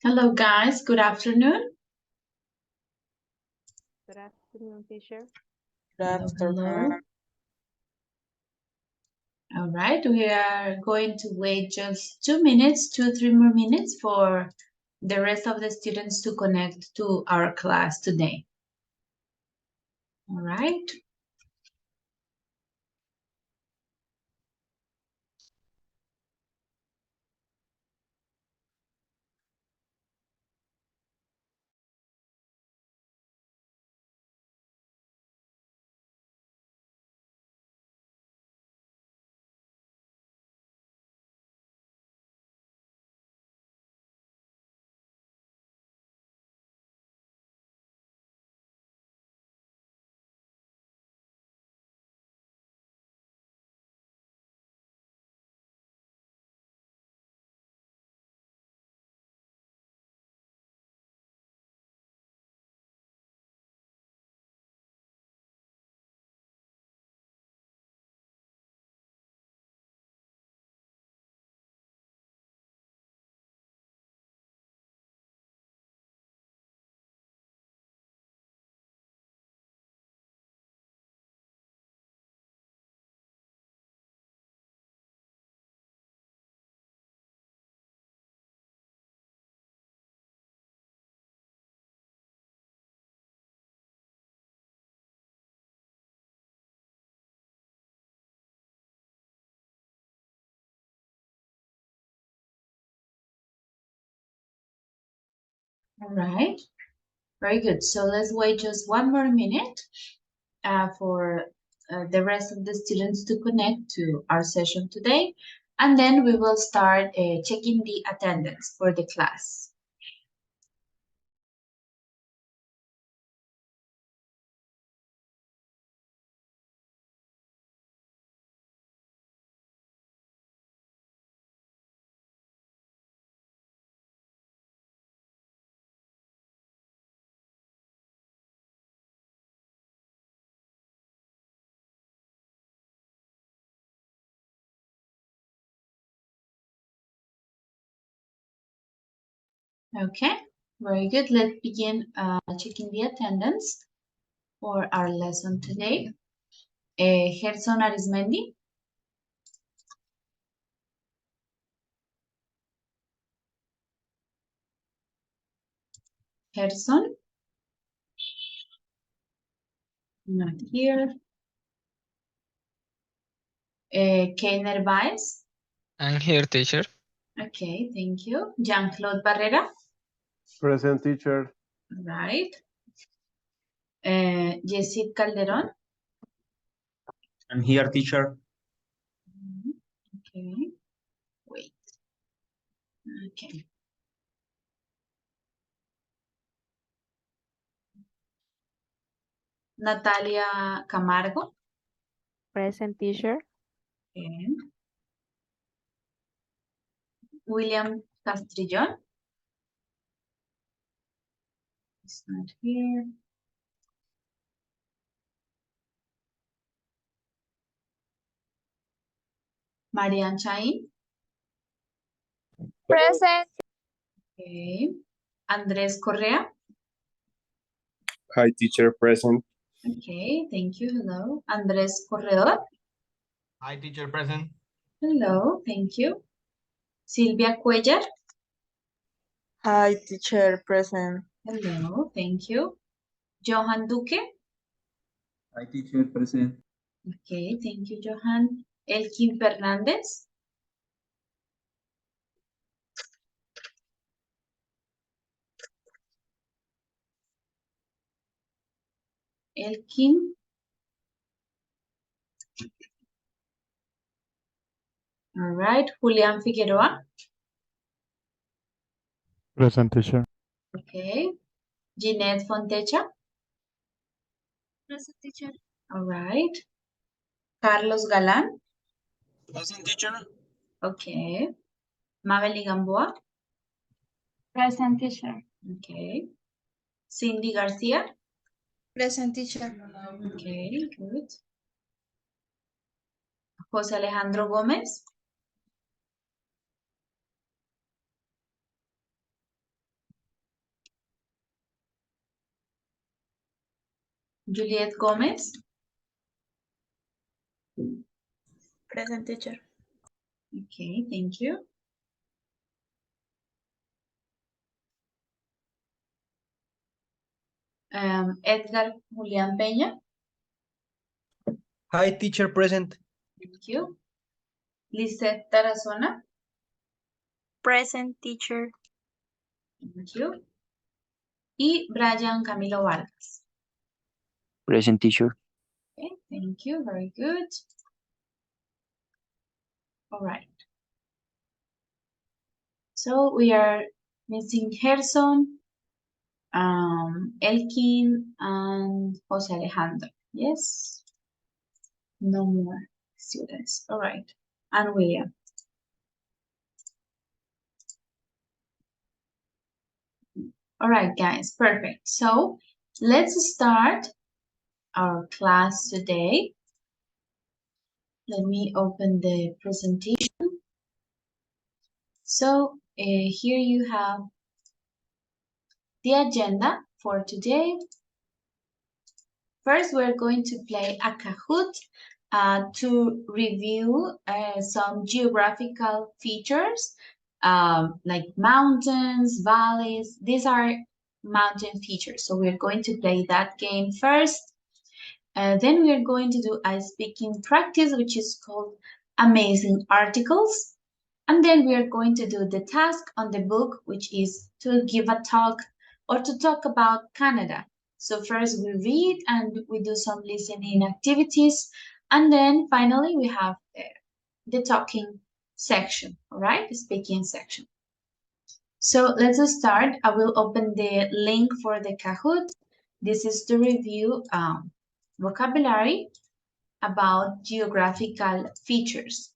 Hello, guys. Good afternoon. Good afternoon, teacher. Hello, hello. All right, we are going to wait just 2 minutes, 3 more minutes for the rest of the students to connect to our class today. All right. All right. Very good. So let's wait just 1 more minute for the rest of the students to connect to our session today. And then we will start checking the attendance for the class. Okay, very good. Let's begin checking the attendance for our lesson today. Gerson Arismendi. Gerson. Not here. Keiner Baez. I'm here, teacher. Okay, thank you. Jean-Claude Barrera. Present, teacher. Right. Yesid Calderon. I'm here, teacher. Okay. Wait. Okay. Natalia Camargo. Present, teacher. Okay. William Castrillon. It's not here. Marian Chain. Present. Okay. Andrés Correa. Hi, teacher. Present. Okay, thank you. Hello. Andrés Corredor. Hi, teacher, present. Hello, thank you. Silvia Cuellar. Hi, teacher, present. Hello, thank you. Johan Duque. Hi, teacher, present. Okay, thank you, Johan. Elkin Fernández. Elkin. All right, Julián Figueroa. Present, teacher. Okay. Ginette Fontecha. Present, teacher. All right. Carlos Galán. Present, teacher. Okay. Mabel Gamboa. Present, teacher. Okay. Cindy García. Present, teacher. Okay, good. José Alejandro Gómez. Juliet Gomez. Present, teacher. Okay, thank you. Edgar Julián Peña. Hi, teacher, present. Thank you. Lisette Tarazona. Present, teacher. Thank you. Y Brian Camilo Vargas. Present, teacher. Okay, thank you. Very good. All right. So we are missing Gerson, Elkin, and Jose Alejandro. Yes. No more students. All right. And William. All right, guys. Perfect. So let's start our class today. Let me open the presentation. So here you have the agenda for today. First, we're going to play a Kahoot to review some geographical features like mountains, valleys. These are mountain features. So we're going to play that game first. Then we are going to do a speaking practice, which is called Amazing Articles. And then we are going to do the task on the book, which is to give a talk or to talk about Canada. So first we read and we do some listening activities. And then finally we have the talking section, all right? The speaking section. So let's start. I will open the link for the Kahoot. This is to review vocabulary about geographical features.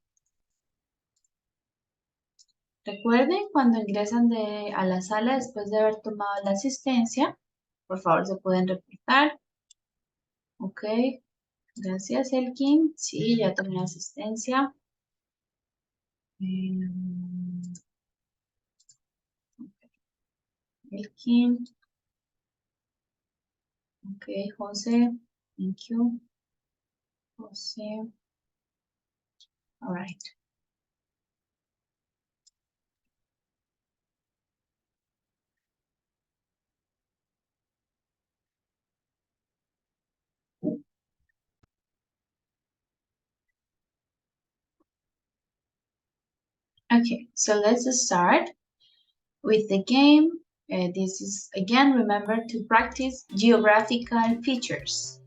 Recuerden, cuando ingresan a la sala después de haber tomado la asistencia, por favor se pueden reportar. Ok, gracias Elkin. Sí, ya tomé la asistencia. Elkin. Ok, Jose. Thank you. Jose. All right. Okay, so let's start with the game. This is, again, remember to practice geographical features.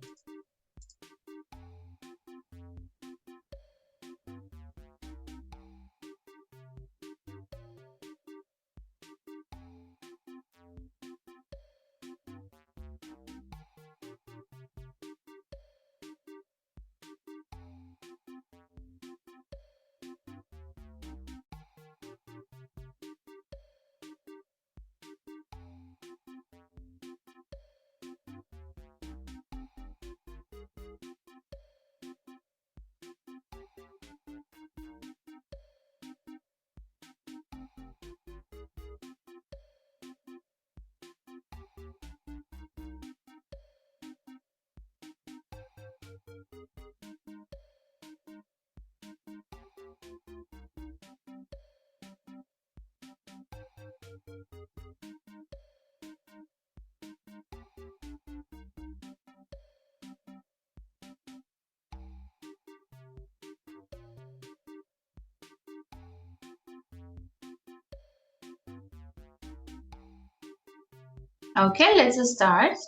Okay, let's start.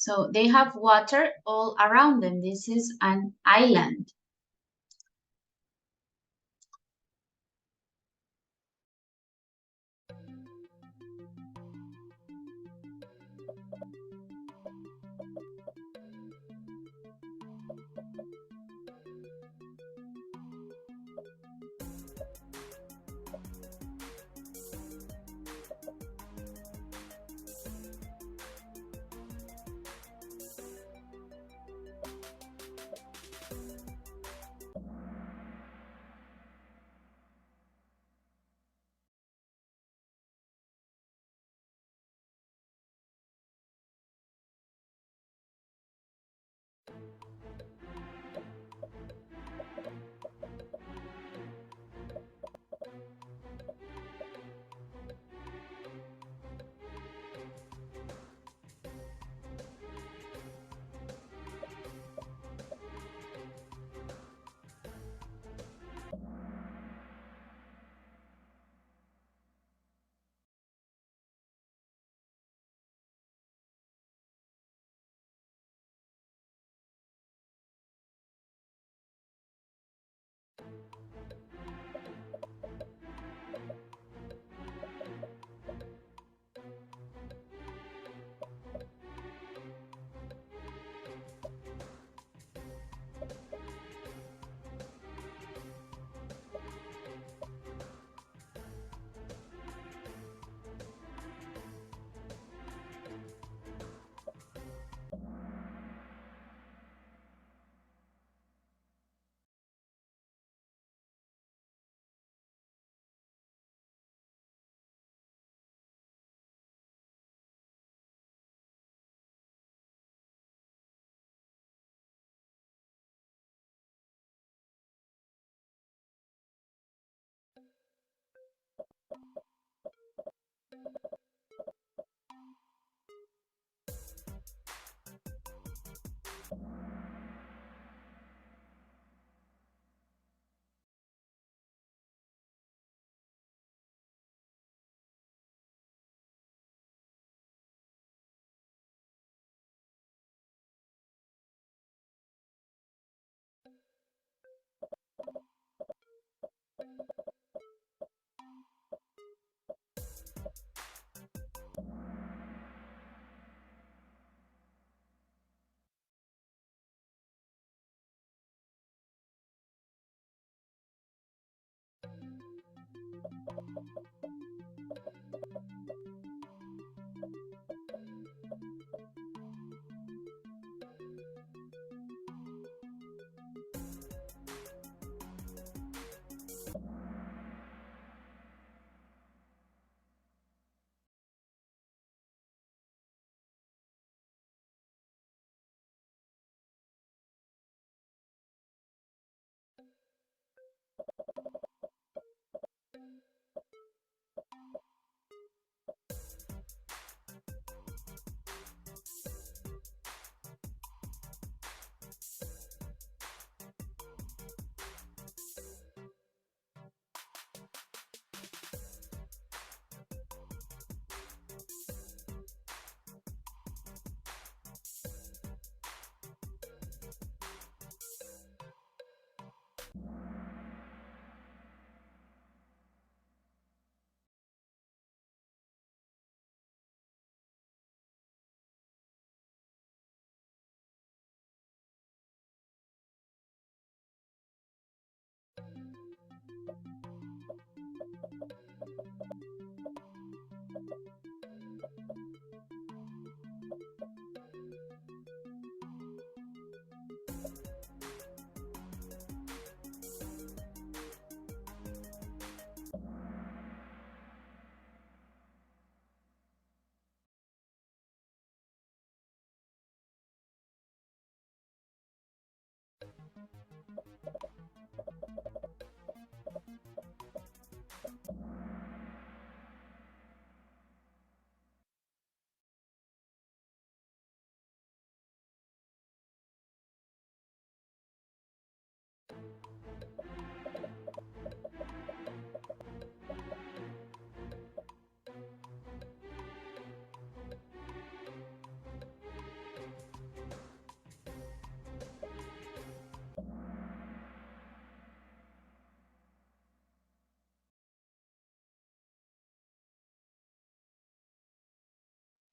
So they have water all around them. This is an island.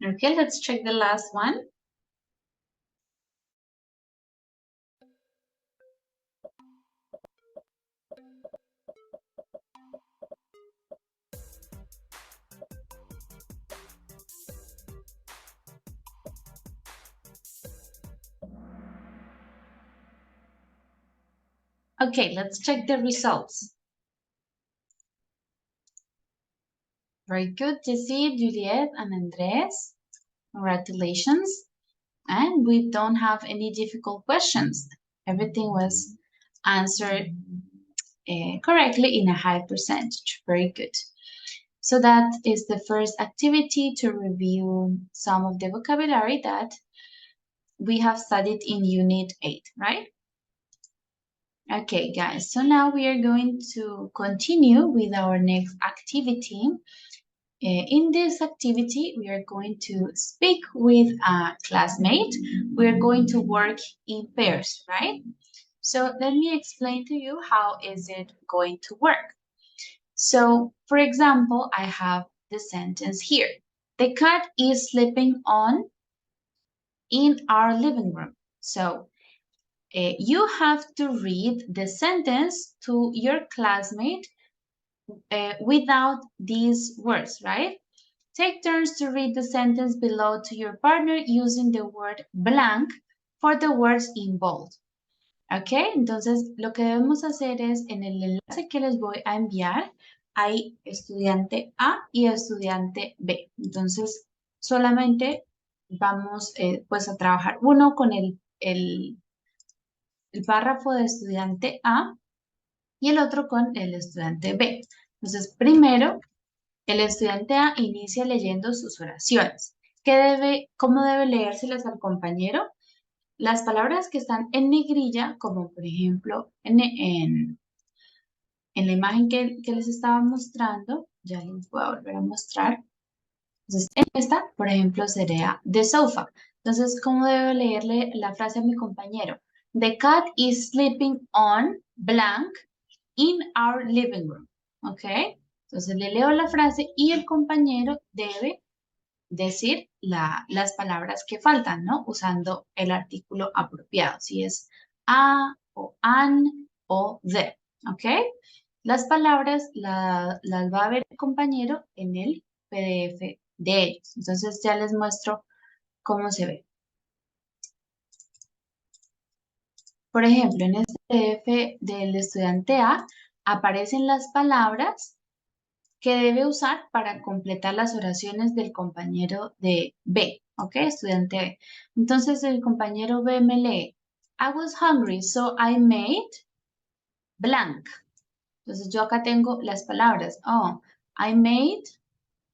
Okay, let's check the last one. Okay, let's check the results. Very good, Jessie, Juliet, and Andres. Congratulations. And we don't have any difficult questions. Everything was answered correctly in a high percentage. Very good. So that is the first activity to review some of the vocabulary that we have studied in Unit 8, right? Okay, guys, so now we are going to continue with our next activity. In this activity, we are going to speak with a classmate. We are going to work in pairs, right? So let me explain to you how is it going to work. So, for example, I have the sentence here. The cat is sleeping on in our living room. So, you have to read the sentence to your classmate without these words, right? Take turns to read the sentence below to your partner using the word blank for the words in bold. ¿Ok? Entonces, lo que debemos hacer es, en el enlace que les voy a enviar, hay estudiante A y estudiante B. Entonces, solamente vamos pues a trabajar uno con el párrafo de estudiante A y el otro con el estudiante B. Entonces, primero, el estudiante A inicia leyendo sus oraciones. ¿Cómo debe leérselas al compañero? Las palabras que están en negrilla, como por ejemplo en la imagen que les estaba mostrando, ya les voy a volver a mostrar. Entonces, en esta, por ejemplo, sería the sofa. Entonces, ¿cómo debo leerle la frase a mi compañero? The cat is sleeping on blank in our living room. ¿Ok? Entonces, le leo la frase y el compañero debe decir las palabras que faltan, ¿no? Usando el artículo apropiado, si es a o an o the, ¿ok? Las palabras las va a ver el compañero en el PDF de ellos. Entonces ya les muestro cómo se ve. Por ejemplo, en este PDF del estudiante A aparecen las palabras que debe usar para completar las oraciones del compañero de B, ¿ok? Estudiante B. Entonces el compañero B me lee, I was hungry, so I made blank. Entonces yo acá tengo las palabras, oh, I made,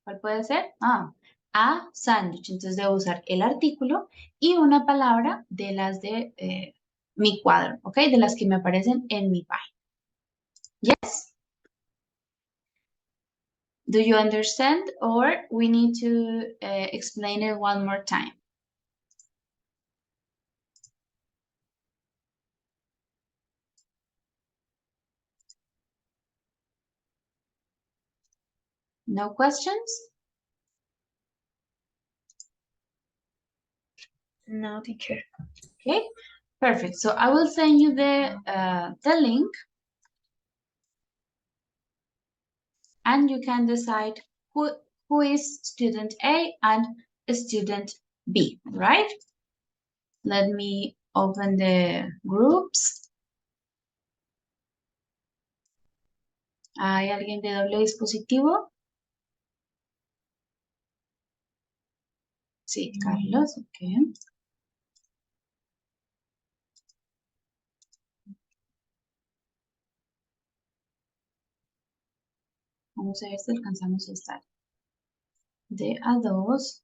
¿cuál puede ser? A sandwich. Entonces debo usar el artículo y una palabra de las de mi cuadro, ¿ok? De las que me aparecen en mi página. Yes? Do you understand or we need to explain it one more time? No questions? No, teacher. Okay, perfect. So I will send you the link and you can decide who is student A and student B, right? Let me open the groups. ¿Hay alguien de doble dispositivo? Sí, Carlos, ok. Vamos a ver si alcanzamos a estar de a dos.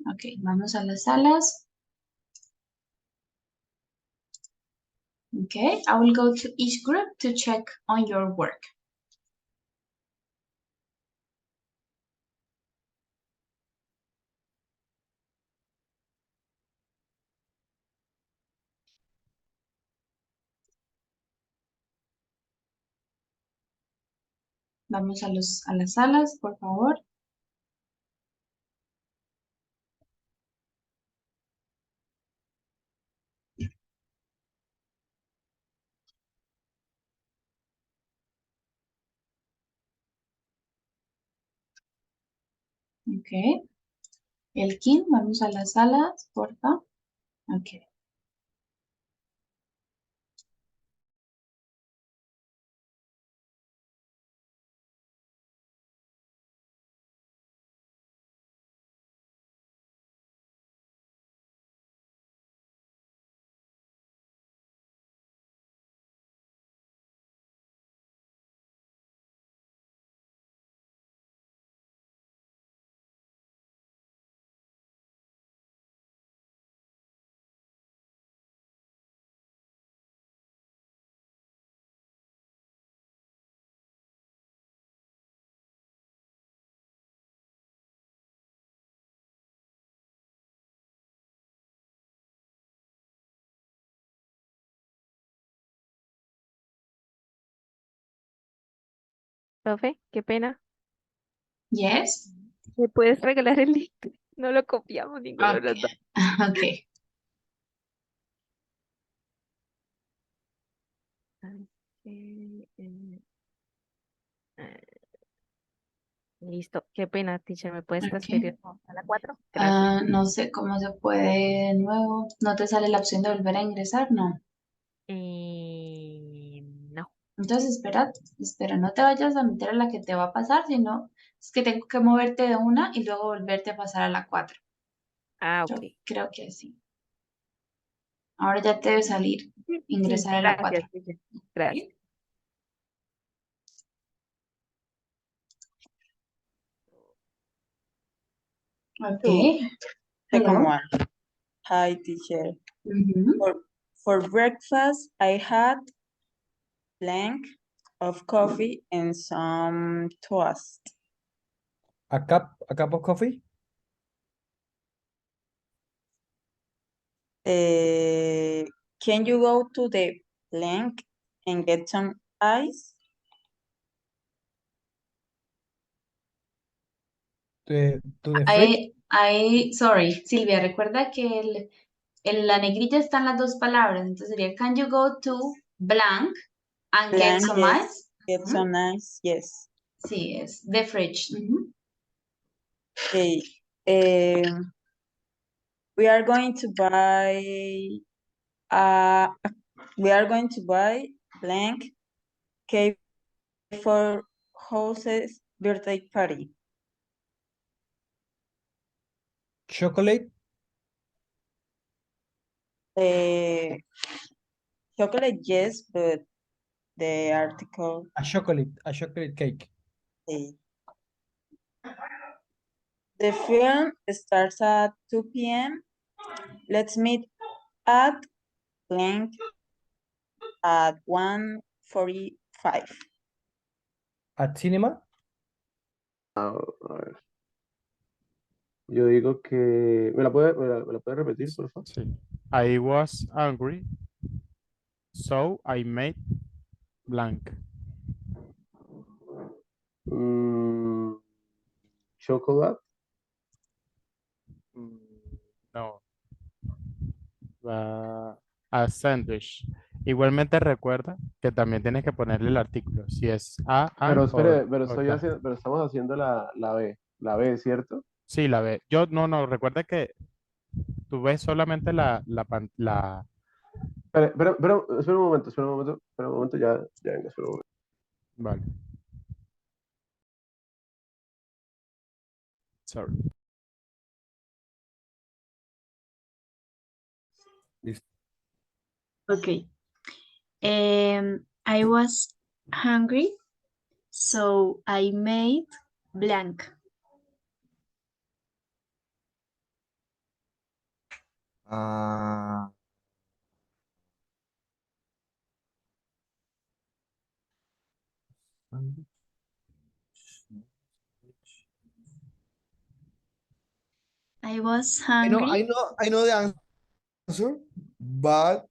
Ok, vamos a las salas. Okay, I will go to each group to check on your work. Vamos a las salas, por favor. Ok. Elkin, vamos a las salas, por favor. Ok. Profe, qué pena. Yes. ¿Me puedes regalar el link? No lo copiamos ninguno de Ok. los dos. Ok. Eh, Listo, qué pena, teacher. ¿Me puedes Ok. transferir a la 4? Gracias. No sé cómo se puede de nuevo. ¿No te sale la opción de volver a ingresar? No. No. Entonces, espera, no te vayas a meter a la que te va a pasar, sino es que tengo que moverte de una y luego volverte a pasar a la 4. Ah, Yo ok. creo que sí. Ahora ya te debe salir Sí, ingresar a la 4. gracias, teacher. Gracias. Ok. Two, second Hello. one. Hi, teacher. Mhm. For breakfast, I had blank of coffee and some toast. A cup of coffee? Can you go to the blank and get some ice? To the fridge? Sorry, Silvia, recuerda que la negrilla están las dos palabras, entonces sería can you go to blank and get Blank, some yes. ice? Get Ujú. some ice, yes. Sí, es the fridge. Ujú. Okay. We are going to buy uh we are going to buy blank cake for Jose's birthday party. Chocolate? Uh, chocolate, yes, but the article. A chocolate cake. uh, the film starts at 2 p.m. Let's meet at blank at 1:45. At cinema? A ver. Yo digo que... ¿Me la puede repetir, por favor? Sí. I was angry, so I made blank. Mm, chocolate. Mm, No, a sandwich. Igualmente recuerda que también tienes que ponerle el artículo, si es a, Pero an espere, pero o that. estamos haciendo la B. La B, ¿cierto? Sí, la ve. Yo no, recuerda que tú ves solamente la. Espera un momento, ya vengo, espera un momento. Vale. Sorry. Okay. I was hungry, so I made blank. Ah, I was I know, hungry. I know the answer, but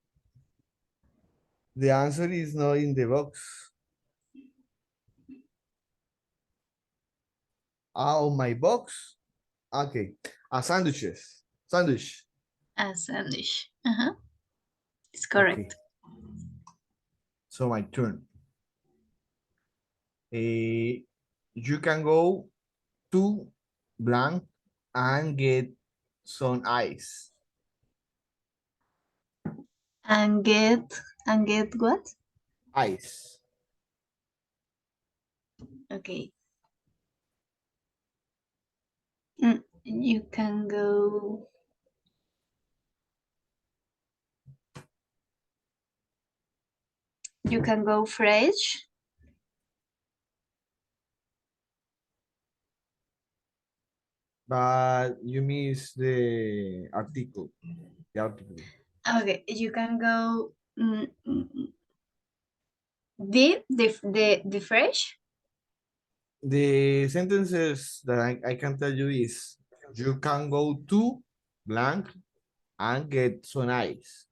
the answer is not in the box. out of my box. Okay. Sandwiches. Sandwich. A sandwich. It's Okay. correct. So my turn. You can go to blank and get some ice. And get what? Ice. Okay. You can go. You can go fresh. But you miss the article. The article. Okay, you can go. The fresh. The sentences that I can tell you is you can go to blank and get some ice.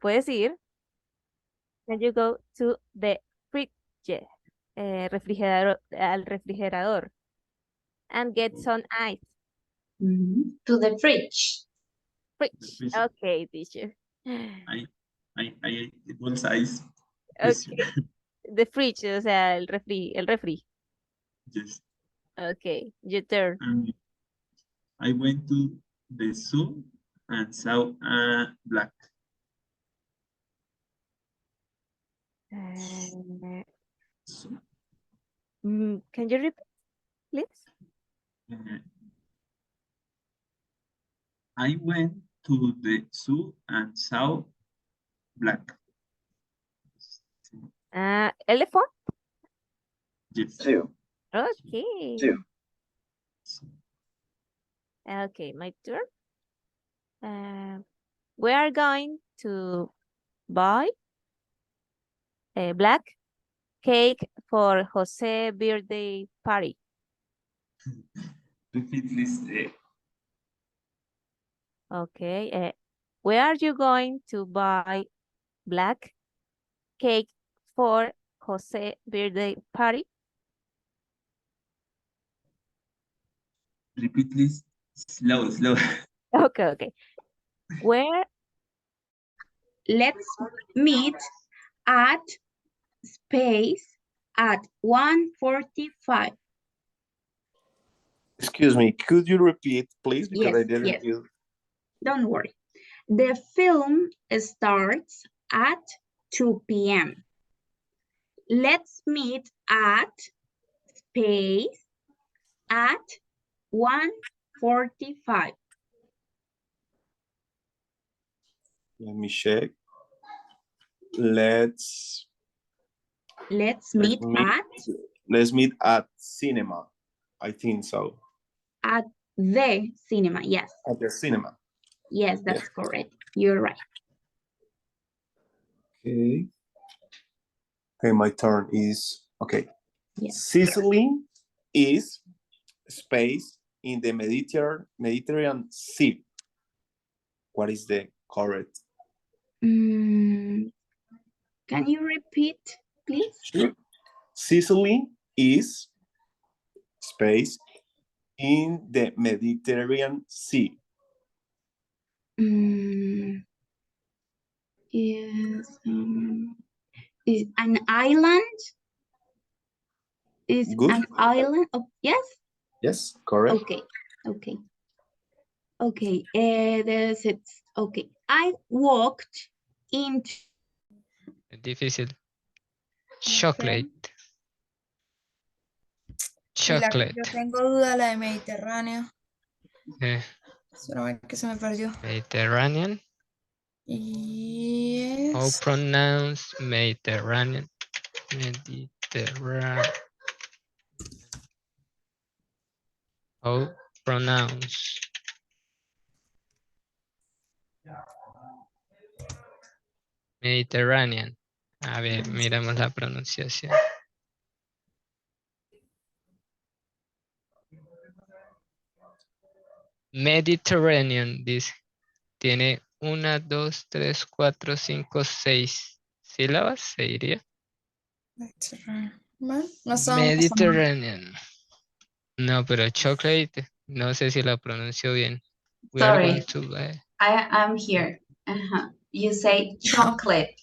Puedes ir. Can you go to the fridge? Al refrigerador. And get some ice. To the fridge. Fridge. Okay, teacher. I it ice. Okay. The fridge, o sea, el refri. Yes. Okay, your turn. I went to the zoo and saw a black. Can you repeat, please? I went to the zoo and saw black. Elephant? Yes. Okay. Okay, my turn. We are going to buy a black cake for Jose birthday party. Repeat, please. Okay. Where are you going to buy black cake for Jose birthday party? Repeat, please. Slow. Okay. Where? Let's meet at space at 1:45. Excuse me, could you repeat, please? Because I Yes, didn't yes. hear. Don't worry. The film starts at 2 p.m. Let's meet at space at 1:45. Let me check. Let's meet at cinema. I think so. At the cinema, yes. At the cinema. Yes, that's correct. You're right. Okay. Okay, my turn is okay. Yes. Sicily is space in the Mediterranean Sea. What is the correct? Can you repeat, please? Sure. Sicily is space in the Mediterranean Sea. Yes. Is an island? Is Good. an island? Oh, yes. Yes, correct. Okay. There's it. Okay. I walked into. Difícil. Chocolate. Y la que Chocolate. yo tengo duda, la de Mediterráneo. Eh, Solo que se me perdió. Mediterranean. Yes. How pronounce Mediterranean? Mediterranean. How pronounce? Mediterranean. A ver, miramos la pronunciación. Mediterranean, dice. Tiene 1, 2, 3, 4, 5, 6 sílabas, se diría. Bueno, no son. Mediterranean. No, pero chocolate, no sé si la pronuncio bien. We are going Sorry, to buy. I'm here. You say chocolate,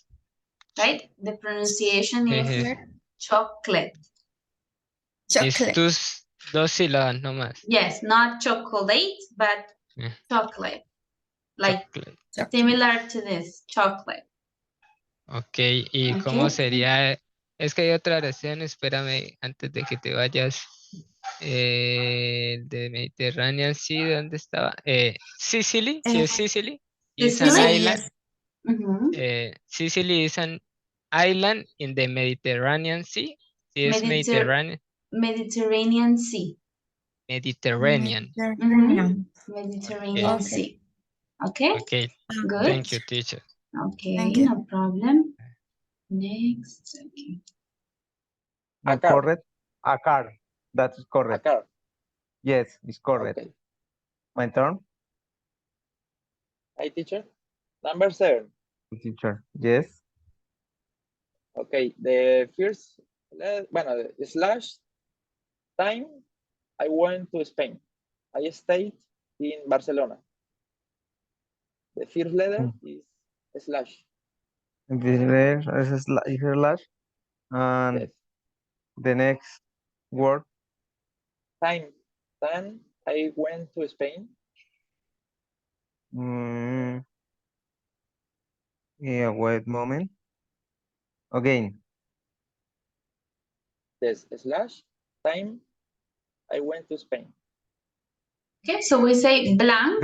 right? The pronunciation is chocolate. Es Chocolate. tus 2 sílabas nomás. Yes, not chocolate, but chocolate. Like Chocolate. similar to this, chocolate. Ok, ¿y cómo sería? Es que hay otra oración, espérame, antes de que te vayas. De Mediterranean Sea, ¿dónde estaba? Sicily, sí es Sicily. Is an Sicily? island. Sicily is an island in the Mediterranean Sea. Sí es Mediterranean. Mediterranean Sea. Mediterranean. Mediterranean Sea. Okay? Okay. Good. Thank you, teacher. Okay, no problem. Next. Okay. Not correct. A car. That's correct. A car. Yes, it's correct. Okay. My turn. Hi, teacher. Number 7. Teacher. Yes. Okay. The first, bueno, the slash time I went to Spain. I stayed in Barcelona. The first letter is slash. There is a slash. And Yes. the next word. Time I went to Spain. Yeah, wait a moment. Again. Yes, slash time I went to Spain. Okay, so we say blank.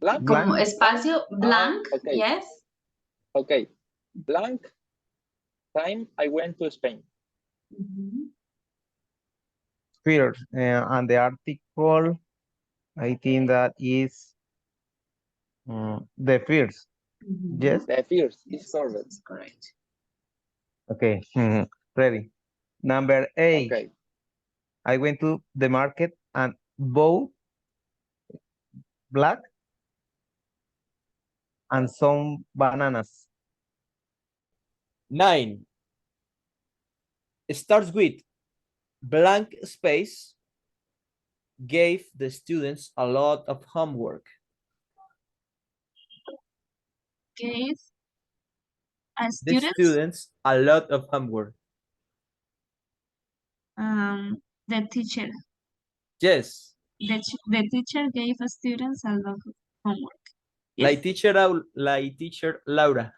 Blank? Como espacio, blank. Okay. Yes. Okay. Blank time I went to Spain. First, and the article, I think that is the first. Yes. The first is correct. That's correct. Okay. Ready. Number 8. Okay. I went to the market and bought black and some bananas. 9. It starts with blank space gave the students a lot of homework. Gave The students a lot of homework. The teacher. Yes. The teacher gave students a lot of homework. Like teacher Laura.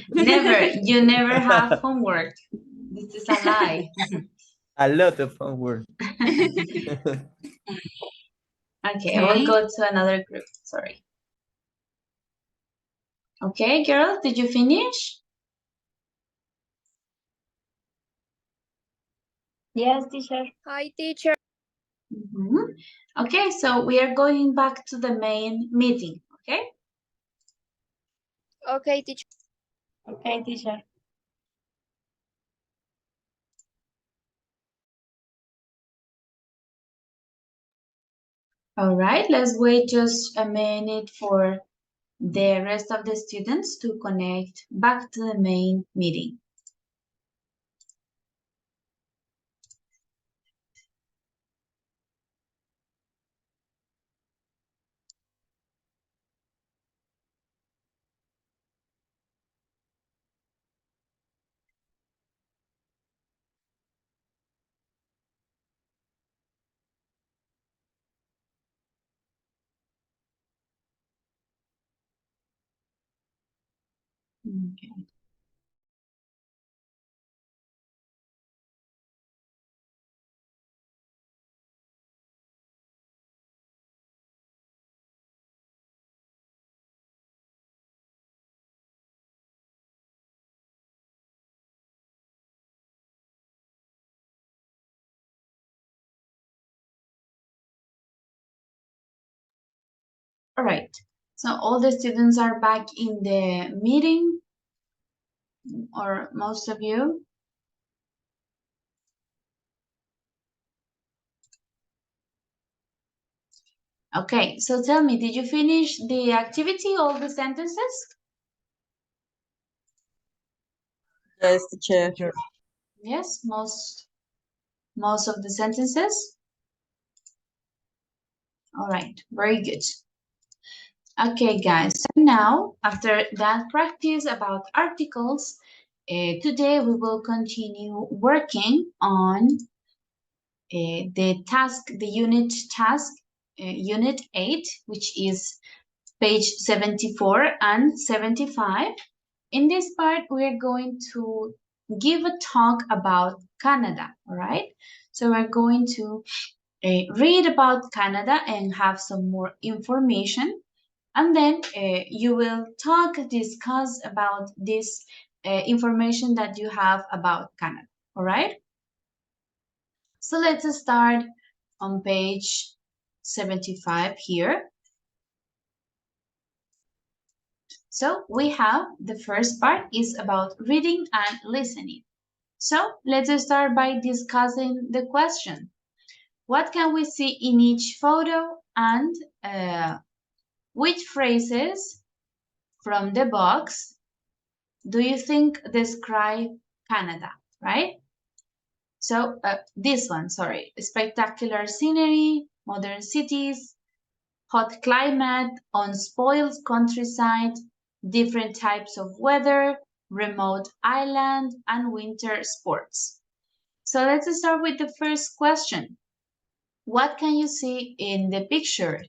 Never. You never have homework. This is a lie. A lot of homework. Okay, I will go to another group. Sorry. Okay, girls, did you finish? Yes, teacher. Hi, teacher. Okay, so we are going back to the main meeting, okay? Okay, teacher. Okay, teacher. All right, let's wait just a minute for the rest of the students to connect back to the main meeting. Okay. All right, so all the students are back in the meeting, or most of you. Okay, so tell me, did you finish the activity, all the sentences? Yes, teacher. Yes, most of the sentences. All right, very good. Okay, guys, so now after that practice about articles, today we will continue working on the unit task, unit 8, which is page 74 and 75. In this part, we're going to give a talk about Canada, all right? So we're going to read about Canada and have some more information. And then you will discuss about this information that you have about Canada, all right? So let's start on page 75 here. So we have the first part is about reading and listening. So let's start by discussing the question. What can we see in each photo and which phrases from the box do you think describe Canada, right? So this one, sorry, spectacular scenery, modern cities, hot climate, unspoiled countryside, different types of weather, remote island, and winter sports. So let's start with the first question. What can you see in the picture?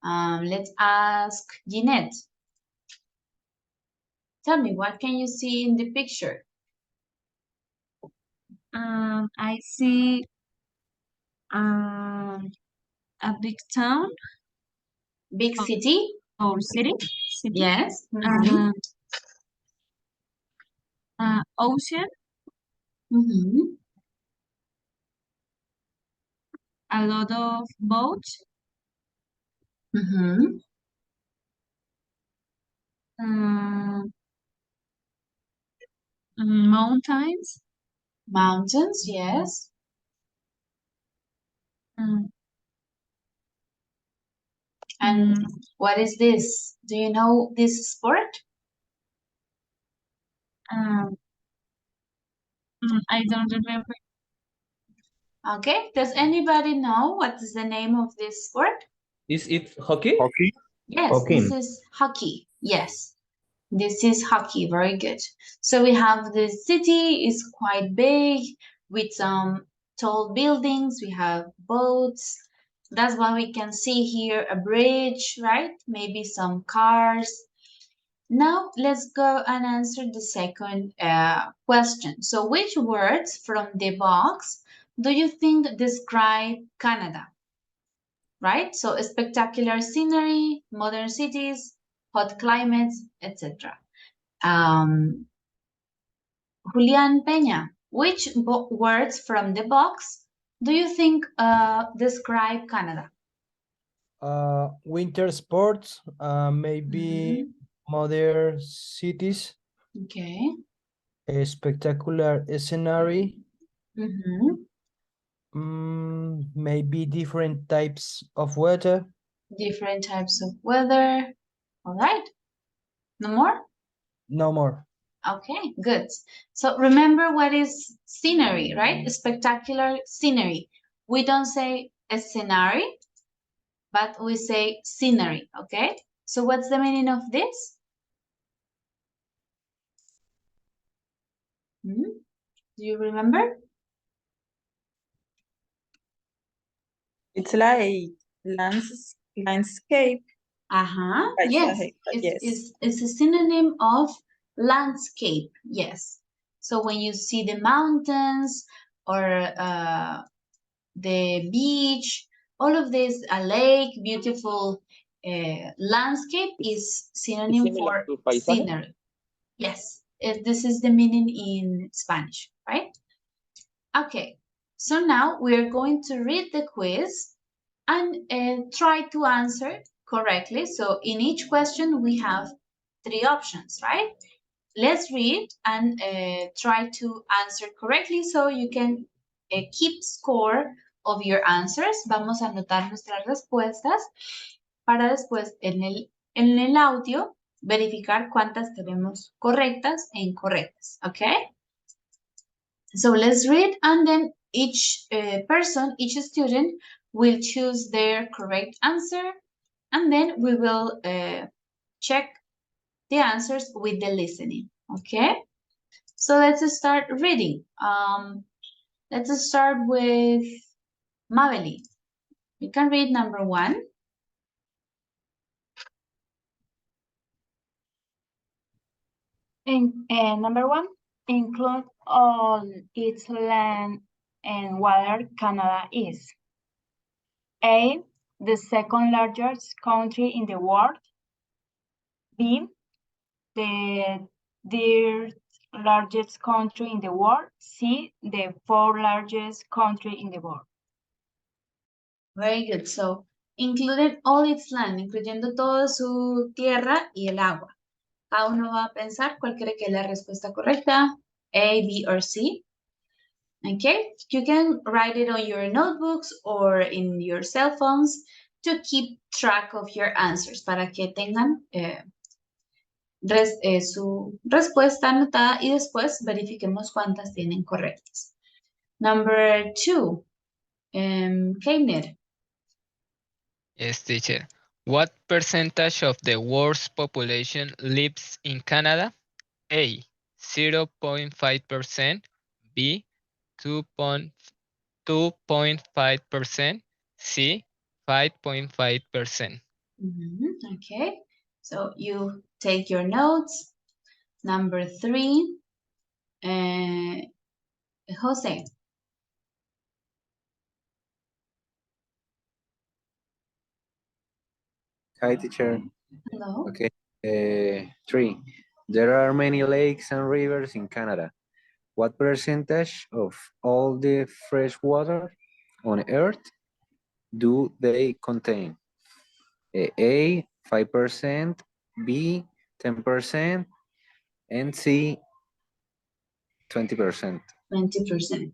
Let's ask Jeanette. Tell me, what can you see in the picture? I see a big town. Big city? Or city. Yes. Ocean. A lot of boats. Mountains. Mountains, yes. And what is this? Do you know this sport? I don't remember. Okay. Does anybody know what is the name of this sport? Is it hockey? Hockey. Yes, Hockey. this is hockey. Yes, this is hockey. Very good. So we have the city is quite big with some tall buildings. We have boats. That's what we can see here, a bridge, right? Maybe some cars. Now let's go and answer the second question. So which words from the box do you think describe Canada? Right? So spectacular scenery, modern cities, hot climates, etc. Julian Peña, which words from the box do you think describe Canada? Winter sports, maybe modern cities, Okay. a spectacular scenery, Mm-hmm. maybe different types of weather. Different types of weather. All right. No more? No more. Okay, good. So remember what is scenery, right? Spectacular scenery. We don't say a scenery, but we say scenery, okay? So what's the meaning of this? Do you remember? It's like landscape. Yes, it's a synonym of landscape, yes. So when you see the mountains or the beach, all of this, a lake, beautiful landscape is synonym for scenery. Yes, this is the meaning in Spanish, right? Okay, so now we're going to read the quiz and try to answer correctly. So in each question, we have 3 options, right? Let's read and try to answer correctly so you can keep score of your answers. Vamos a anotar nuestras respuestas para después en el audio verificar cuántas tenemos correctas e incorrectas. Okay? So let's read, and then each person, each student will choose their correct answer, and then we will check the answers with the listening. Okay? So let's start reading. Let's start with Mabeli. You can read number 1. Number 1, include all its land and water Canada is. A, the second largest country in the world. B, the third largest country in the world. C, the fourth largest country in the world. Very good. So, included all its land, incluyendo toda su tierra y el agua. Cada uno va a pensar cuál cree que es la respuesta correcta, A, B, or C. Okay, you can write it on your notebooks or in your cell phones to keep track of your answers, para que tengan su respuesta anotada y después verifiquemos cuántas tienen correctas. Number 2, Keiner. Yes, teacher. What percentage of the world's population lives in Canada? A, 0.5%, B, 2.5%, C, 5.5%. Okay, so you take your notes. Number 3, Jose. Hi, teacher. Hello. Okay. 3. There are many lakes and rivers in Canada. What percentage of all the fresh water on Earth do they contain? A, 5%, B, 10%, and C, 20%. 20%.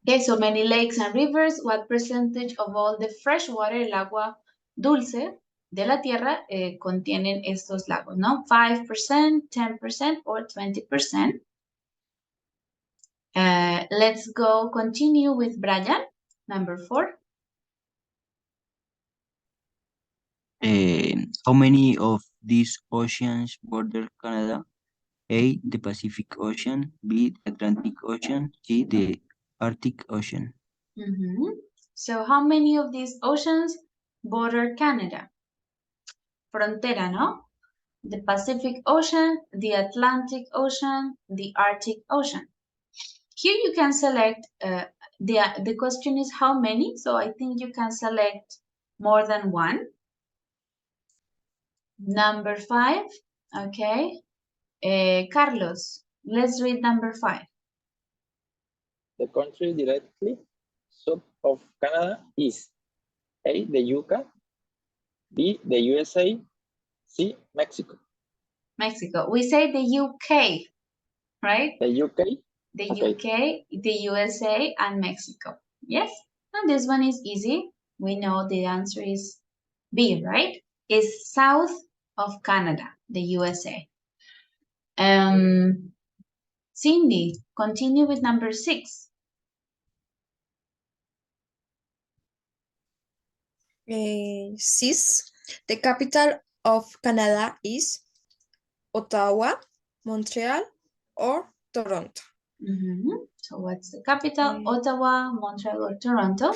Okay, so many lakes and rivers. What percentage of all the fresh water, el agua dulce de la tierra, contienen estos lagos, ¿no? 5%, 10%, or 20%. Let's go continue with Brian, number 4. How many of these oceans border Canada? A, the Pacific Ocean, B, the Atlantic Ocean, C, the Arctic Ocean. So how many of these oceans border Canada? Frontera, ¿no? The Pacific Ocean, the Atlantic Ocean, the Arctic Ocean. Here you can select, the question is how many, so I think you can select more than one. Number 5, okay. Carlos, let's read number 5. The country directly south of Canada is A, the UK, B, the USA, C, Mexico. Mexico. We say the UK, right? The UK? The Okay. UK, the USA, and Mexico. Yes? And this one is easy. We know the answer is B, right? It's south of Canada, the USA. Cindy, continue with number 6. Cis, the capital of Canada is Ottawa, Montreal, or Toronto. So what's the capital? Ottawa, Montreal, or Toronto?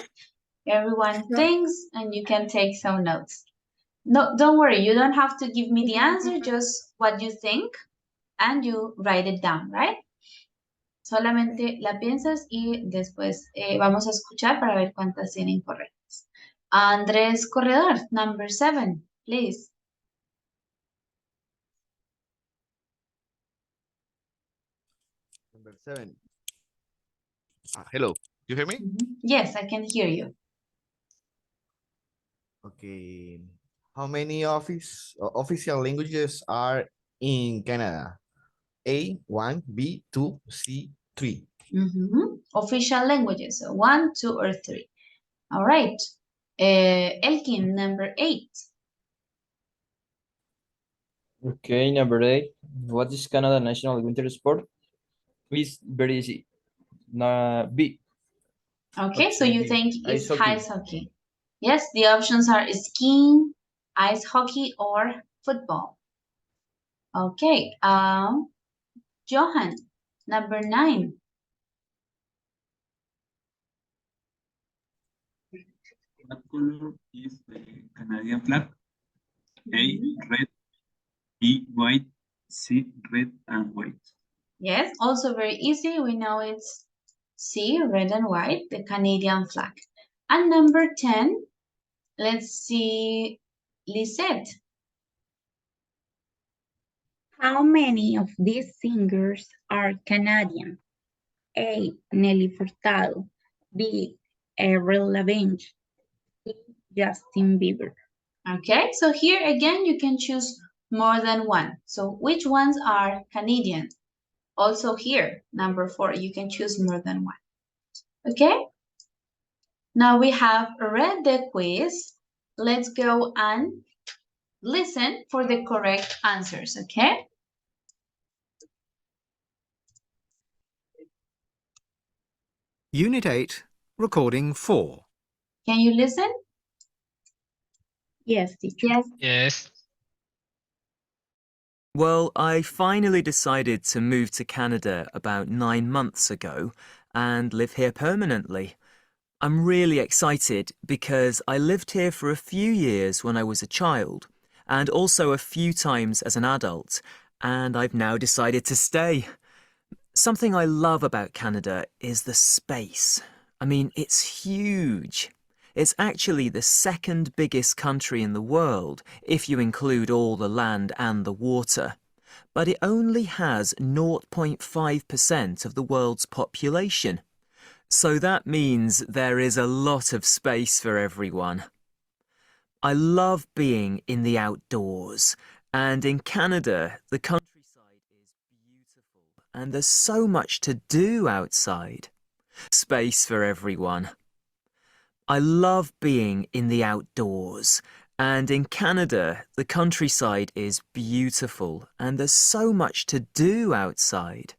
Everyone thinks, and you can take some notes. No, don't worry, you don't have to give me the answer, just what you think, and you write it down, right? Solamente la piensas y después vamos a escuchar para ver cuántas tienen correctas. Andrés Corredor, number 7, please. Number 7. Hello, you hear me? Yes, I can hear you. Okay. How many official languages are in Canada? A, 1, B, 2, C, 3. official languages. So 1, 2, or 3. All right. Elkin, number 8. Okay, number 8. What is Canada national winter sport? It's very easy. B. Okay, so Option you B, think ice it's hockey. ice hockey. Yes, the options are skiing, ice hockey, or football. Okay, Johan, number 9. What color is the Canadian flag? A, red, B, white, C, red and white. Yes, also very easy. We know it's C, red and white, the Canadian flag. And number 10, let's see, Lisette. How many of these singers are Canadian? A. Nelly Furtado. B. Avril Lavigne. C. Justin Bieber. Okay, so here again, you can choose more than one. So which ones are Canadian? Also here, number 4, you can choose more than one. Okay? Now we have read the quiz. Let's go and listen for the correct answers, okay? Unit 8, Recording 4. Can you listen? Yes, teacher. Yes. Well, I finally decided to move to Canada about 9 months ago and live here permanently. I'm really excited because I lived here for a few years when I was a child and also a few times as an adult, and I've now decided to stay. Something I love about Canada is the space. I mean, it's huge. It's actually the second biggest country in the world, if you include all the land and the water. But it only has 0.5% of the world's population. So that means there is a lot of space for everyone. I love being in the outdoors, and in Canada, the countryside is beautiful, and there's so much to do outside. Space for everyone. I love being in the outdoors, and in Canada, the countryside is beautiful, and there's so much to do outside.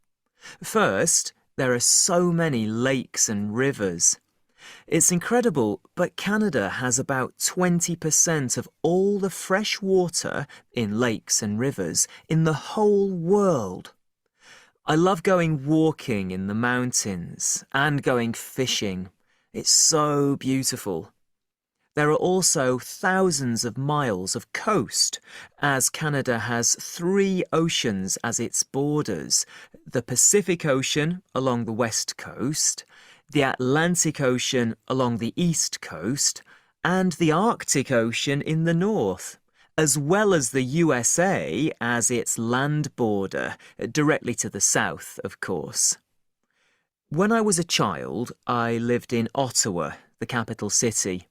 First, there are so many lakes and rivers. It's incredible, but Canada has about 20% of all the fresh water in lakes and rivers in the whole world. I love going walking in the mountains and going fishing. It's so beautiful. There are also thousands of miles of coast, as Canada has 3 oceans as its borders: the Pacific Ocean along the west coast, the Atlantic Ocean along the east coast, and the Arctic Ocean in the north, as well as the USA as its land border, directly to the south, of course. When I was a child, I lived in Ottawa, the capital city.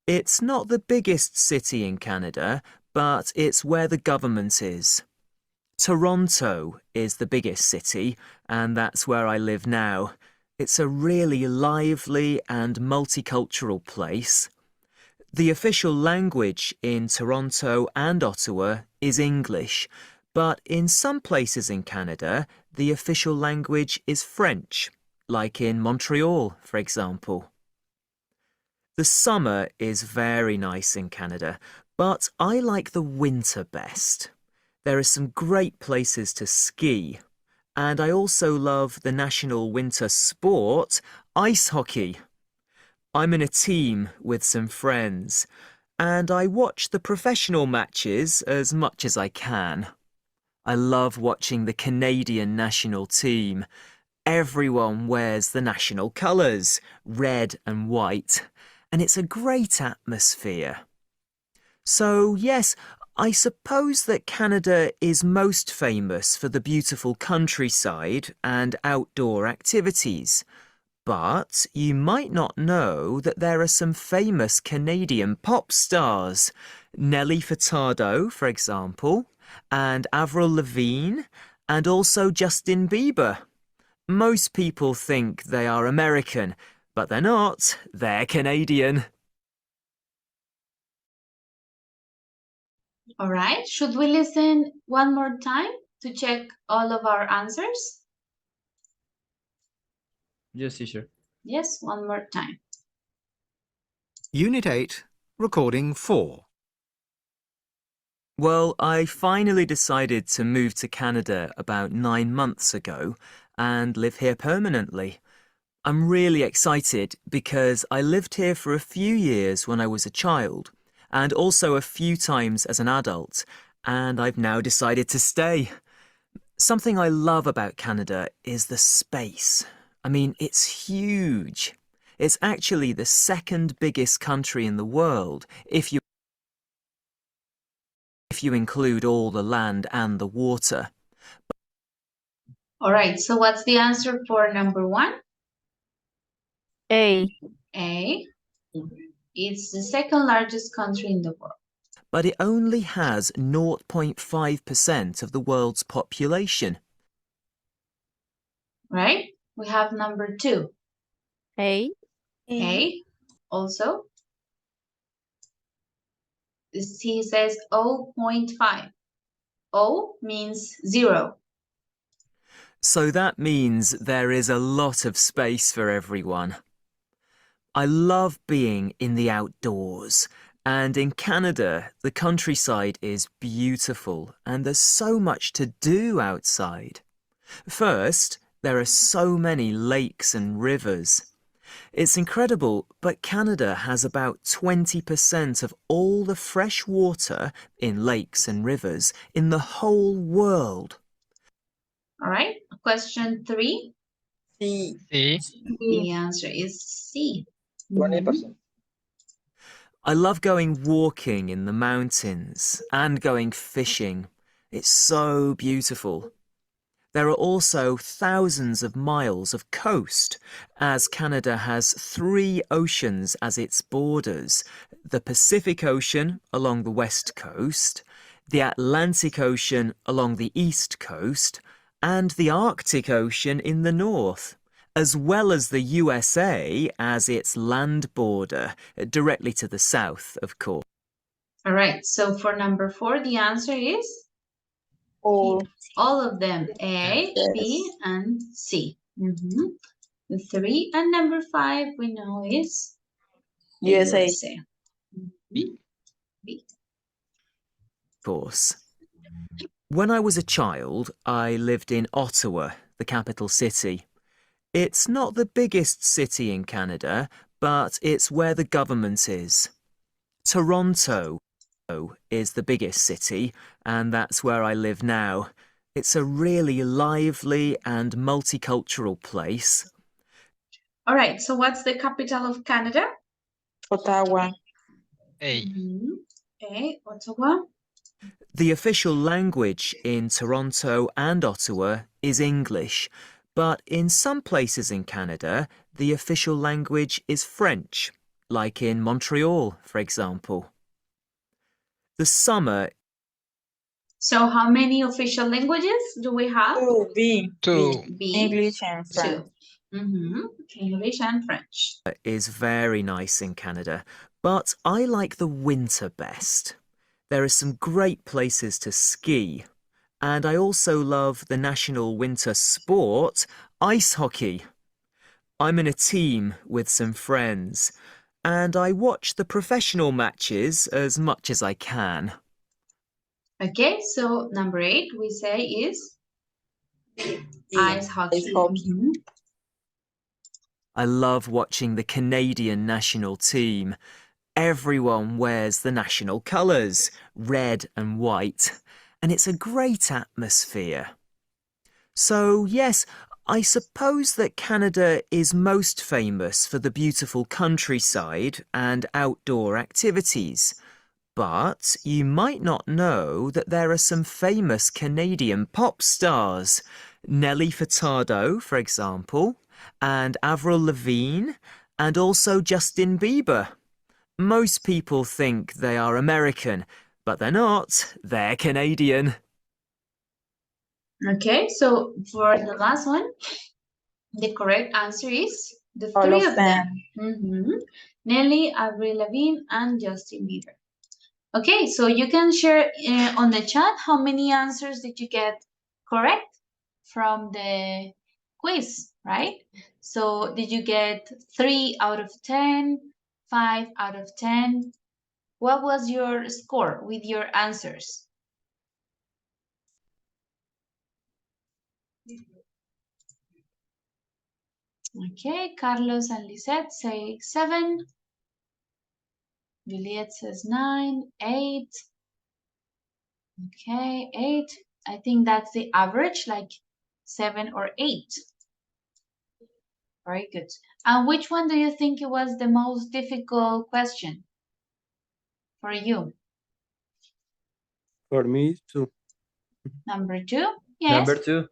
It's not the biggest city in Canada, but it's where the government is. Toronto is the biggest city, and that's where I live now. It's a really lively and multicultural place. The official language in Toronto and Ottawa is English, but in some places in Canada, the official language is French, like in Montreal, for example. The summer is very nice in Canada, but I like the winter best. There are some great places to ski, and I also love the national winter sport, ice hockey. I'm in a team with some friends, and I watch the professional matches as much as I can. I love watching the Canadian national team. Everyone wears the national colours, red and white, and it's a great atmosphere. So yes, I suppose that Canada is most famous for the beautiful countryside and outdoor activities. But you might not know that there are some famous Canadian pop stars. Nelly Furtado, for example, and Avril Lavigne, and also Justin Bieber. Most people think they are American, but they're not. They're Canadian. All right, should we listen one more time to check all of our answers? Yes, teacher. Yes, one more time. Unit 8, Recording 4. Well, I finally decided to move to Canada about 9 months ago and live here permanently. I'm really excited because I lived here for a few years when I was a child and also a few times as an adult, and I've now decided to stay. Something I love about Canada is the space. I mean, it's huge. It's actually the second biggest country in the world if you include all the land and the water. All right, so what's the answer for number 1? A. A. It's the second largest country in the world. But it only has 0.5% of the world's population. Right? We have number 2. A. A. Also. C says 0.5. O means 0. So that means there is a lot of space for everyone. I love being in the outdoors, and in Canada, the countryside is beautiful and there's so much to do outside. First, there are so many lakes and rivers. It's incredible, but Canada has about 20% of all the fresh water in lakes and rivers in the whole world. All right, question 3. C. C. The answer is C. 20%. I love going walking in the mountains and going fishing. It's so beautiful. There are also thousands of miles of coast, as Canada has 3 oceans as its borders: the Pacific Ocean along the west coast, the Atlantic Ocean along the east coast, and the Arctic Ocean in the north, as well as the USA as its land border, directly to the south, of course. All right, so for number 4, the answer is? All of them, A, B, and C. The 3 and number 5 we know is USA. B. Of course. When I was a child, I lived in Ottawa, the capital city. It's not the biggest city in Canada, but it's where the government is. Toronto is the biggest city, and that's where I live now. It's a really lively and multicultural place. All right, so what's the capital of Canada? Ottawa. A. A, Ottawa. The official language in Toronto and Ottawa is English, but in some places in Canada, the official language is French, like in Montreal, for example. The summer. So how many official languages do we have? 2. B. 2. B. English and French. 2. English and French. Is very nice in Canada, but I like the winter best. There are some great places to ski, and I also love the national winter sport, ice hockey. I'm in a team with some friends, and I watch the professional matches as much as I can. Okay, so number 8 we say is ice hockey. I love watching the Canadian national team. Everyone wears the national colours, red and white, and it's a great atmosphere. So yes, I suppose that Canada is most famous for the beautiful countryside and outdoor activities. But you might not know that there are some famous Canadian pop stars. Nelly Furtado, for example, and Avril Lavigne, and also Justin Bieber. Most people think they are American, but they're not. They're Canadian. Okay, so for the last one, The correct answer is the All three of of them. Nelly, Avril Lavigne, and Justin Bieber. Okay, so you can share on the chat how many answers did you get correct from the quiz, right? So did you get 3 out of 10, 5 out of 10? What was your score with your answers? Okay, Carlos and Lisette say 7. Juliet says 9, 8. Okay, 8. I think that's the average, like 7 or 8. Very good. And which one do you think it was the most difficult question for you? For me, too. Number 2? Yes. Number 2.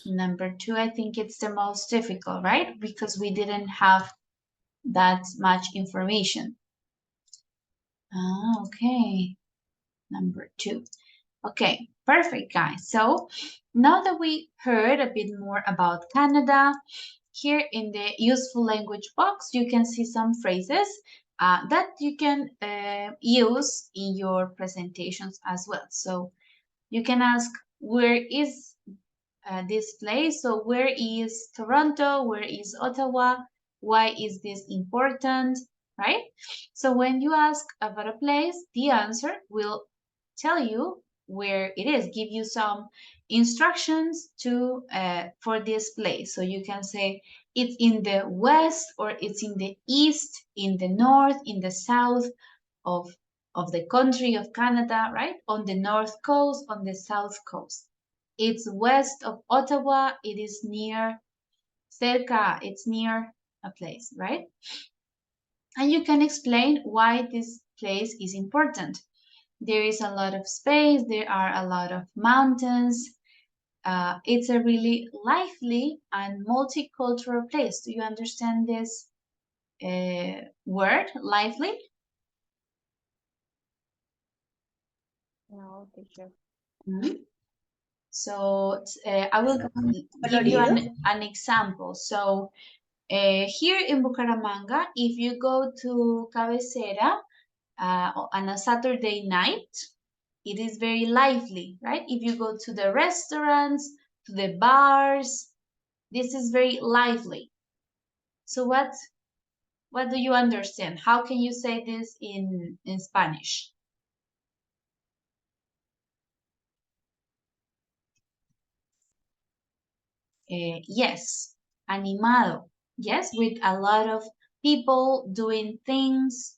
Number 2, I think it's the most difficult, right? Because we didn't have that much information. Ah, okay. Number 2. Okay, perfect, guys. So now that we heard a bit more about Canada, here in the useful language box, you can see some phrases that you can use in your presentations as well. So you can ask, where is this place? So where is Toronto? Where is Ottawa? Why is this important, right? So when you ask about a place, the answer will tell you where it is, give you some instructions to for this place. So you can say it's in the west, or it's in the east, in the north, in the south of the country of Canada, right? On the north coast, on the south coast. It's west of Ottawa. It is near cerca. It's near a place, right? And you can explain why this place is important. There is a lot of space. There are a lot of mountains. It's a really lively and multicultural place. Do you understand this word, lively? No, teacher. So I will give you an example. So here in Bucaramanga, if you go to Cabecera on a Saturday night, it is very lively, right? If you go to the restaurants, to the bars, this is very lively. So what do you understand? How can you say this in Spanish? Yes, animado. Yes, with a lot of people doing things,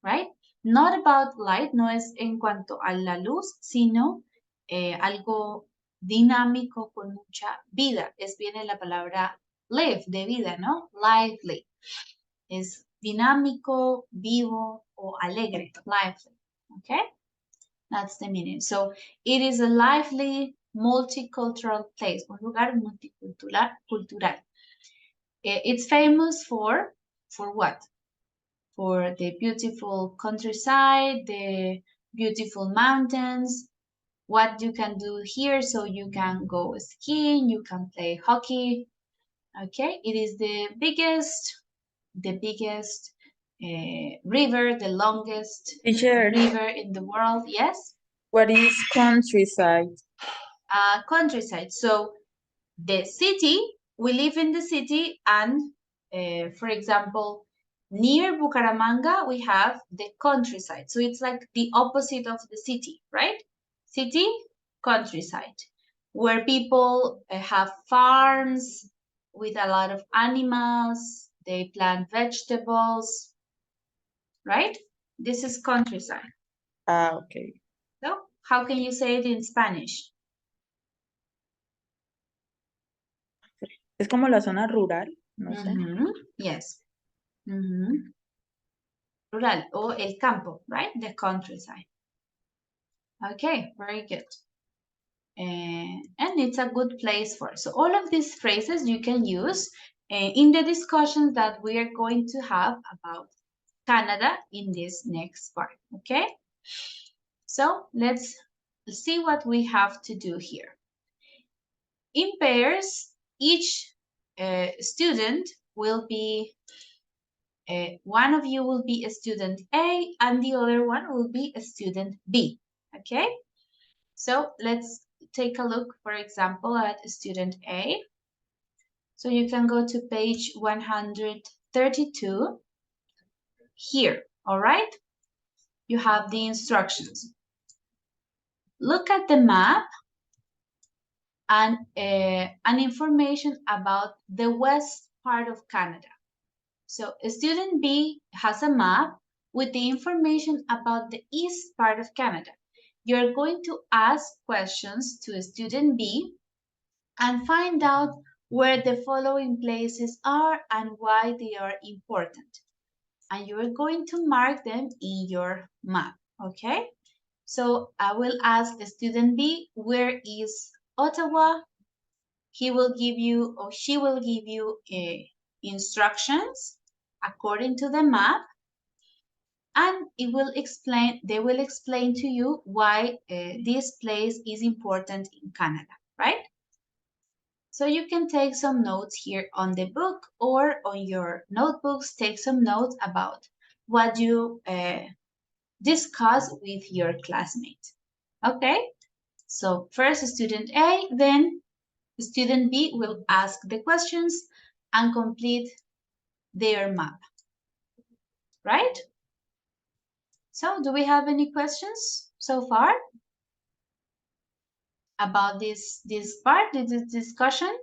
right? Not about light, no es en cuanto a la luz, sino algo dinámico con mucha vida. Viene la palabra live, de vida, ¿no? Lively. Es dinámico, vivo o alegre, lively, okay? That's the meaning. So it is a lively, multicultural place, un lugar multicultural. It's famous for what? For the beautiful countryside, the beautiful mountains, what you can do here. So you can go skiing, you can play hockey. Okay, it is the biggest river, the longest Teacher, river in the world. Yes. what is countryside? Countryside. So the city, we live in the city, and for example, near Bucaramanga, we have the countryside. So it's like the opposite of the city, right? City, countryside, where people have farms with a lot of animals, they plant vegetables, right? This is countryside. Okay. So how can you say it in Spanish? Es como la zona rural, no sé. Yes. Rural or el campo, right? The countryside. Okay, very good. And it's a good place for it. So all of these phrases you can use in the discussions that we are going to have about Canada in this next part, okay? So let's see what we have to do here. In pairs, each student will be, one of you will be a student A and the other one will be a student B, okay? So let's take a look, for example, at student A. So you can go to page 132 here, all right? You have the instructions. Look at the map and an information about the west part of Canada. So student B has a map with the information about the east part of Canada. You're going to ask questions to student B and find out where the following places are and why they are important. And you're going to mark them in your map, okay? So I will ask the student B, where is Ottawa? He will give you or she will give you instructions according to the map, and they will explain to you why this place is important in Canada, right? So you can take some notes here on the book or on your notebooks, take some notes about what you discuss with your classmates. Okay, so first student A, then student B will ask the questions and complete their map, right? So do we have any questions so far about this part, this discussion,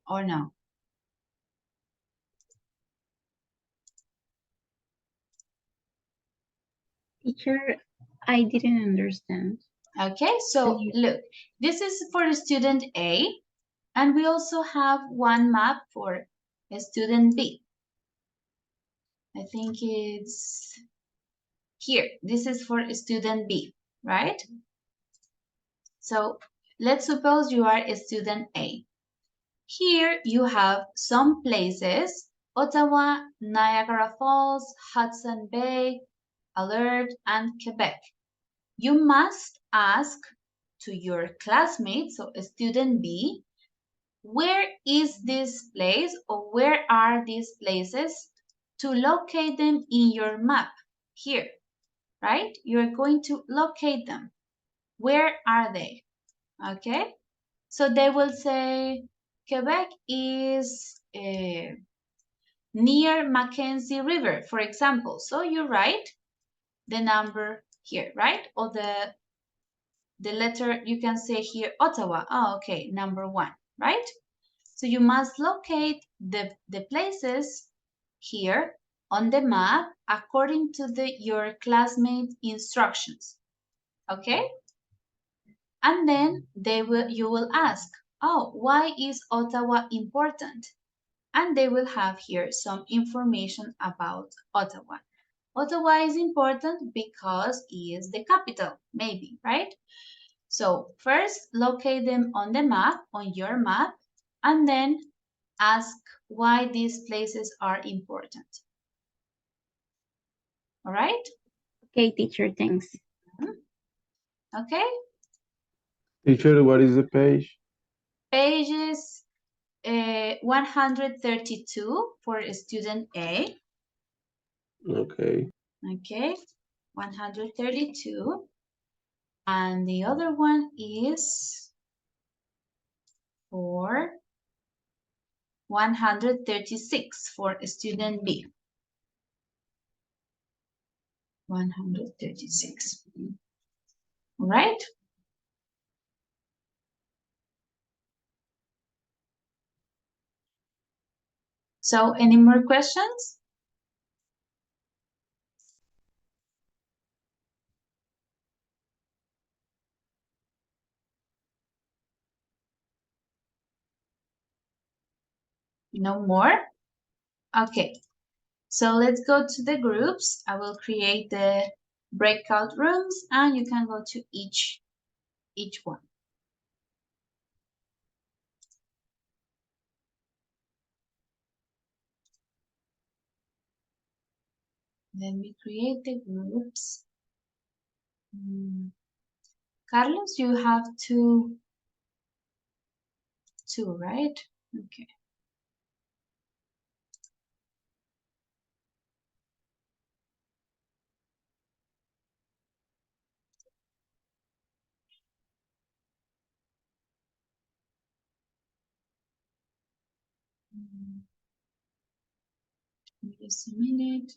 or no? Teacher, I didn't understand. Okay, so look, this is for student A, and we also have one map for student B. I think it's here. This is for student B, right? So let's suppose you are a student A. Here you have some places: Ottawa, Niagara Falls, Hudson Bay, Alert, and Quebec. You must ask to your classmates, so student B, where is this place or where are these places, to locate them in your map here, right? You're going to locate them. Where are they? Okay, so they will say Quebec is near Mackenzie River, for example. So you write the number here, right? Or the letter, you can say here Ottawa. Oh, okay, number 1, right? So you must locate the places here on the map according to your classmate instructions. Okay? And then you will ask, oh, why is Ottawa important? And they will have here some information about Ottawa. Ottawa is important because it is the capital, maybe, right? So first, locate them on the map, on your map, and then ask why these places are important. All right? Okay, teacher, thanks. Okay. Teacher, what is the page? Pages 132 for student A. Okay. Okay, 132. And the other one is for 136 for student B. 136. All right? So any more questions? No more? Okay. So let's go to the groups. I will create the breakout rooms and you can go to each one. Let me create the groups. Carlos, you have to 2, right? Okay. Just a minute.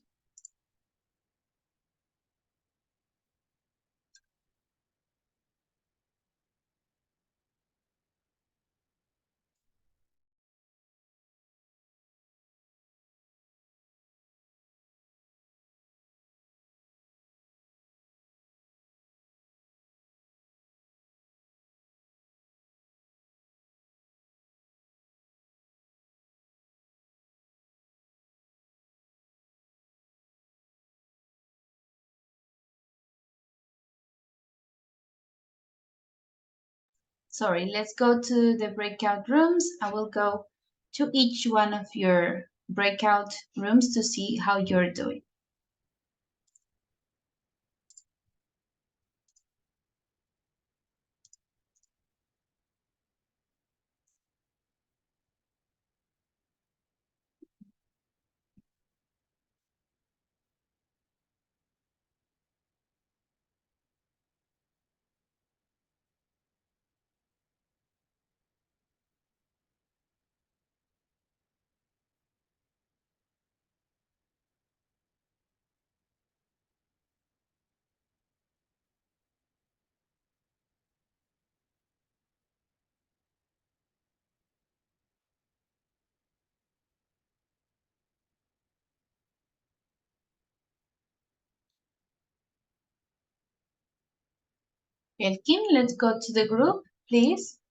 Sorry, let's go to the breakout rooms. I will go to each one of your breakout rooms to see how you're doing. Elkin, let's go to the group, please.